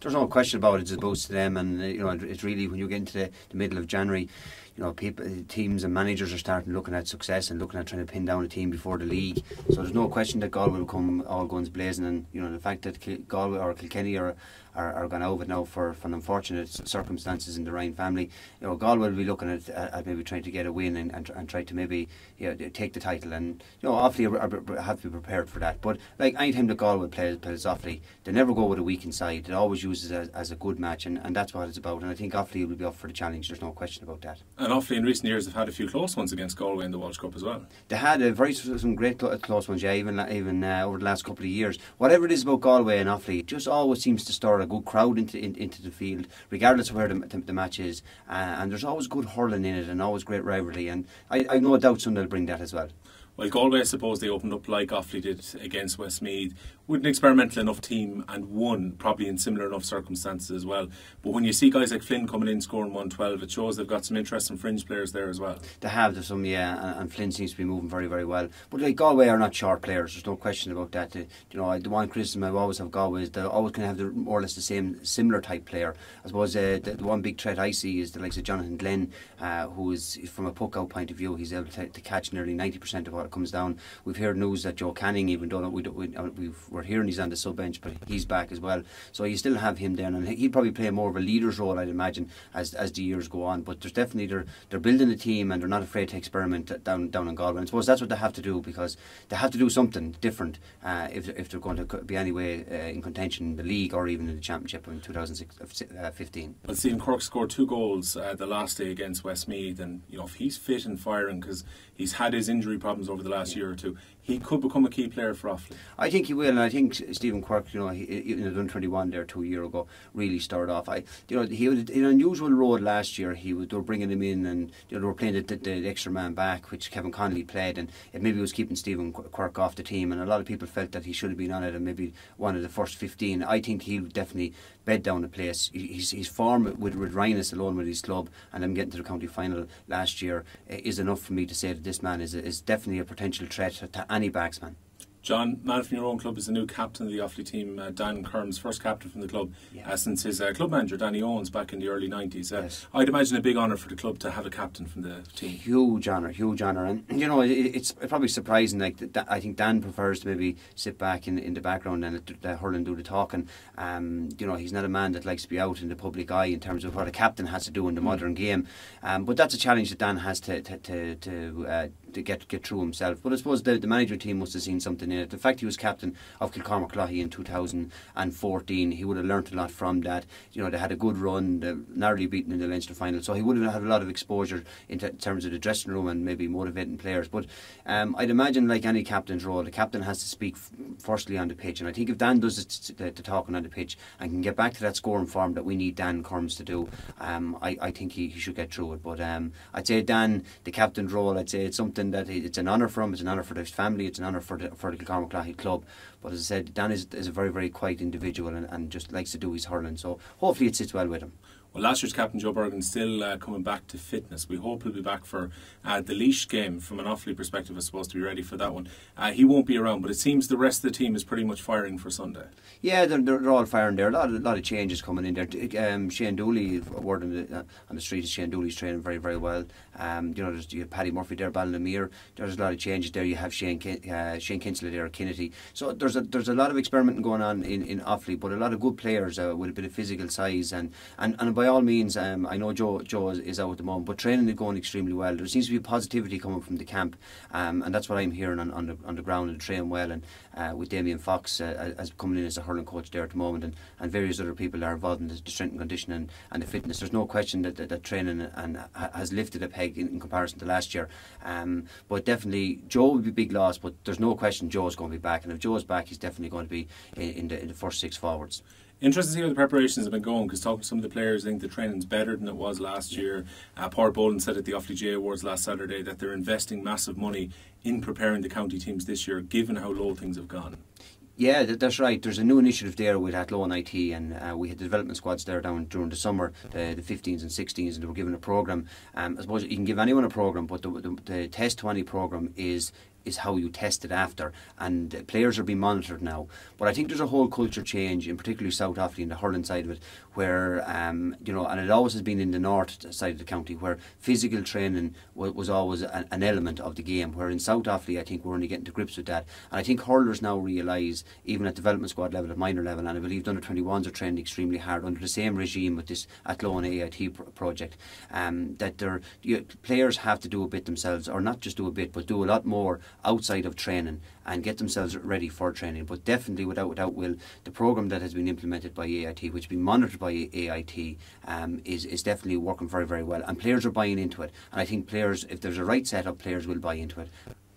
There's no question about it. It's a boost to them, and it's really when you get into the middle of January, teams and managers are starting looking at success and looking at trying to pin down a team before the league. So there's no question that Galway will come all guns blazing, and the fact that Galway or Kilkenny are gone out of it now for unfortunate circumstances in the Ryan family. Galway will be looking at maybe trying to get a win and try to maybe take the title, and Offaly have to be prepared for that. But like any time that Galway plays Offaly, they never go with a weakened side. They always use it as a good match, and that's what it's about. And I think Offaly will be up for the challenge. There's no question about that. And Offaly in recent years have had a few close ones against Galway in the Walsh Cup as well. They had some great close ones, even over the last couple of years. Whatever it is about Galway and Offaly, it just always seems to stir a good crowd into the field, regardless of where the match is. And there's always good hurling in it, and always great rivalry. And I have no doubt Sunday will bring that as well. Well, Galway, I suppose they opened up like Offaly did against Westmeath with an experimental enough team and won probably in similar enough circumstances as well. But when you see guys like Flynn coming in scoring 112, it shows they've got some interesting fringe players there as well. They have, there's some, yeah, and Flynn seems to be moving very, very well. But like Galway are not short players, there's no question about that. The one criticism I always have Galway is they always can have more or less the same similar type player. I suppose the one big threat I see is the likes of Jonathan Glenn, who is, from a puck-out point of view, he's able to catch nearly 90% of what comes down. We've heard news that Joe Canning, even though we're hearing he's on the sub bench, but he's back as well. So you still have him there, and he'll probably play more of a leader's role, I'd imagine, as the years go on. But there's definitely they're building a team, and they're not afraid to experiment down in Galway. And I suppose that's what they have to do, because they have to do something different if they're going to be anyway in contention in the league or even in the championship in 2015. Well, Stephen Quirke scored 2 goals the last day against Westmeath, and if he's fit and firing, because he's had his injury problems over the last year or two, he could become a key player for Offaly. I think he will, and I think Stephen Quirke, he in the Dun-21 there 2 years ago, really started off. He had an unusual road last year. They were bringing him in, and they were playing the extra man back, which Kevin Connolly played, and it maybe was keeping Stephen Quirke off the team. And a lot of people felt that he should have been on it and maybe one of the first 15. I think he'll definitely bed down the place. His form with Rhinus alone with his club, and them getting to the county final last year, is enough for me to say that this man is definitely a potential threat to any backsman. John, man from your own club, is the new captain of the Offaly team, Dan Kerm's first captain from the club since his club manager Danny Owens back in the early 90s. Yes. I'd imagine a big honour for the club to have a captain from the team. Huge honour, and it's probably surprising. I think Dan prefers to maybe sit back in the background and let Hurling do the talking. He's not a man that likes to be out in the public eye in terms of what a captain has to do in the modern game. But that's a challenge that Dan has to get through himself. But I suppose the management team must have seen something in it. The fact he was captain of Kilcormac in 2014, he would have learnt a lot from that. They had a good run, narrowly beaten in the Leinster final, so he would have had a lot of exposure in terms of the dressing room and maybe motivating players. But I'd imagine, like any captain's role, the captain has to speak firstly on the pitch, and I think if Dan does the talking on the pitch and can get back to that scoring form that we need Dan Kerms to do, I think he should get through it. But I'd say Dan, the captain's role, I'd say it's something that it's an honour for him, it's an honour for his family, it's an honour for the Kilcormac club. But as I said, Dan is a very, very quiet individual and just likes to do his hurling, so hopefully it sits well with him. Well, last year's captain Joe Bergen's still coming back to fitness. We hope he'll be back for the Laois game. From an Offaly perspective, is supposed to be ready for that one. He won't be around, but it seems the rest of the team is pretty much firing for Sunday. Yeah, they're all firing there. A lot of changes coming in there. Shane Dooley, word on the street is Shane Dooley's training very, very well. You have Paddy Murphy there, Ballinamere. There's a lot of changes there. You have Shane Kinsella there, Kinnity. So there's a lot of experimenting going on in Offaly, but a lot of good players with a bit of physical size and by all means, I know Joe is out at the moment, but training is going extremely well. There seems to be positivity coming from the camp, and that's what I'm hearing on the ground, and training well. And with Damien Fox as coming in as a hurling coach there at the moment, and various other people are involved in the strength and conditioning and the fitness. There's no question that training has lifted a peg in comparison to last year. But definitely Joe will be a big loss, but there's no question Joe's going to be back, and if Joe's back, he's definitely going to be in the first 6 forwards. Interesting to see how the preparations have been going, because talking to some of the players, I think the training's better than it was last year. Paul Boland said at the Offaly J Awards last Saturday that they're investing massive money in preparing the county teams this year, given how low things have gone. Yeah, that's right. There's a new initiative there with Athlone IT, and we had the development squads there down during the summer, the 15s and 16s, and they were given a programme. I suppose you can give anyone a programme, but the test to any programme is is how you test it after, and players are being monitored now. But I think there's a whole culture change, in particularly South Offaly and the hurling side of it, where you know, and it always has been in the north side of the county, where physical training was always an element of the game. Where in South Offaly, I think we're only getting to grips with that, and I think hurlers now realise, even at development squad level, at minor level, and I believe the under 21s are training extremely hard under the same regime with this Athlone AIT project, that players have to do a bit themselves, or not just do a bit, but do a lot more outside of training and get themselves ready for training. But definitely, without will, the programme that has been implemented by AIT, which has been monitored by AIT, is definitely working very, very well, and players are buying into it. And I think players, if there's a right setup, players will buy into it.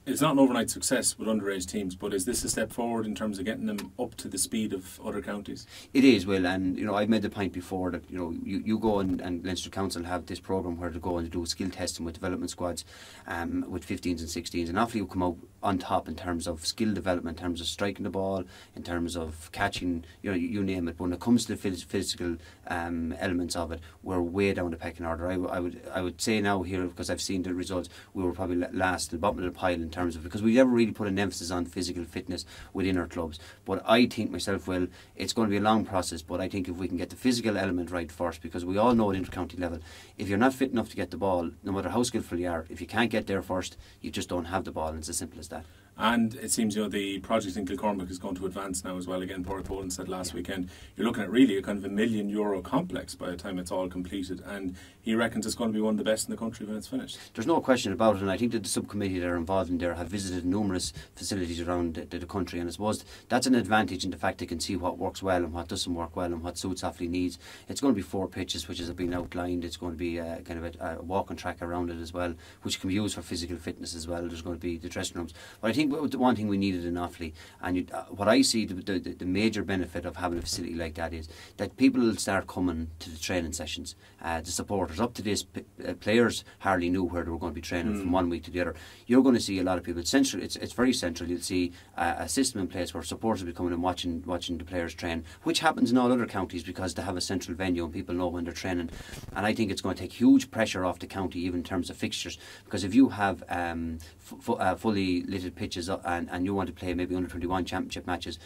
It's not an overnight success with underage teams, but is this a step forward in terms of getting them up to the speed of other counties? It is, Will, and you know, I've made the point before that, you know, you go and Leinster Council have this programme where they go and do skill testing with development squads, with 15s and 16s, and Offaly will come out on top in terms of skill development, in terms of striking the ball, in terms of catching, you know, you name it. But when it comes to the physical elements of it, we're way down the pecking order. I would say now here, because I've seen the results, we were probably last, the bottom of the pile in terms of, because we never really put an emphasis on physical fitness within our clubs. But I think myself, Will, it's going to be a long process, but I think if we can get the physical element right first, because we all know at inter-county level, if you're not fit enough to get the ball, no matter how skillful you are, if you can't get there first, you just don't have the ball, and it's as simple as that. And it seems, you know, the project in Kilcormac is going to advance now as well. Again, Paul Coen said last weekend, you're looking at really a kind of €1 million complex by the time it's all completed, and he reckons it's going to be one of the best in the country when it's finished. There's no question about it, and I think that the subcommittee that are involved in there have visited numerous facilities around the country, and I suppose that's an advantage in the fact they can see what works well and what doesn't work well and what suits Offaly needs. It's going to be 4 pitches, which has been outlined. It's going to be kind of a walking track around it as well, which can be used for physical fitness as well. There's going to be the dressing rooms. But I think the one thing we needed in Offaly, and what I see the major benefit of having a facility like that is that people will start coming to the training sessions. The supporters, up to this, players hardly knew where they were going to be training from one week to the other. You're going to see a lot of people. It's central. It's very central. You'll see a system in place where supporters will be coming and watching the players train, which happens in all other counties because they have a central venue and people know when they're training. And I think it's going to take huge pressure off the county, even in terms of fixtures, because if you have fully littered pitches and you want to play maybe under 21 championship matches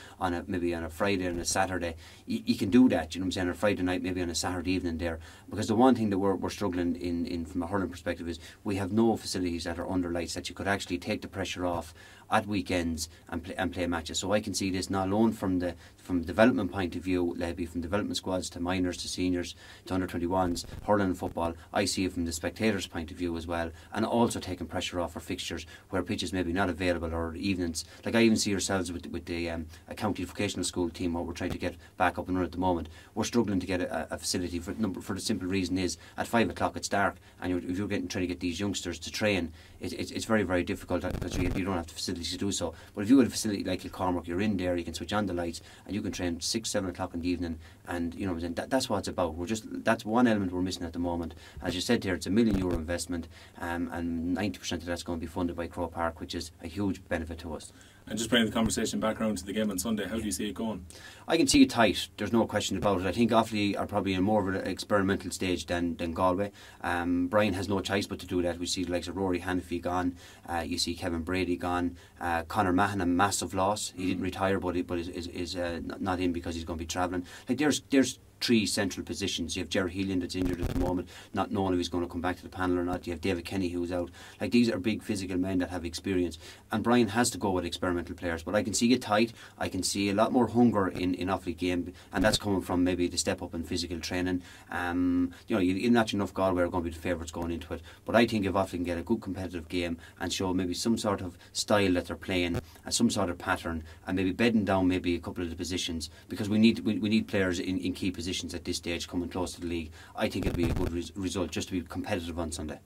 maybe on a Friday and a Saturday, you can do that. You know what I'm saying? On a Friday night, maybe on a Saturday evening there. Because the one thing that we're struggling in from a hurling perspective is we have no facilities that are under lights that you could actually take the pressure off at weekends and play matches. So I can see this not alone from development point of view, maybe from development squads to minors to seniors to under 21s, hurling and football. I see it from the spectators' point of view as well, and also taking pressure off for fixtures where pitches maybe not available or evenings. Like I even see ourselves with the a county vocational school team, what we're trying to get back up and running at the moment. We're struggling to get a facility for the simple reason is at 5 o'clock it's dark, and if you're trying to get these youngsters to train, it's very, very difficult because you don't have the facilities to do so. But if you have a facility like Kilcormac, you're in there, you can switch on the lights and you can train 6, 7 o'clock in the evening, and you know that's what it's about. That's one element we're missing at the moment. As you said there, it's €1 million investment, and 90% of that's going to be funded by Croke Park, which is a huge benefit to us. And just bringing the conversation back around to the game on Sunday, how do you see it going? I can see it tight, there's no question about it. I think Offaly are probably in more of an experimental stage than Galway. Brian has no choice but to do that. We see the likes of Rory Hanafy gone, you see Kevin Brady gone, Conor Mahon, a massive loss. He didn't retire, but is not in because he's going to be travelling. Like there's 3 central positions. You have Jerry Healing that's injured at the moment, not knowing if he's going to come back to the panel or not. You have David Kenny who's out. Like these are big physical men that have experience, and Brian has to go with experimental players. But I can see it tight. I can see a lot more hunger in Offaly game, and that's coming from maybe the step up in physical training. You know, not enough Galway are going to be the favourites going into it, but I think if Offaly can get a good competitive game and show maybe some sort of style that they're playing, some sort of pattern, and maybe bedding down maybe a couple of the positions, because we need players in key positions at this stage coming close to the league. I think it'll be a good result just to be competitive on Sunday.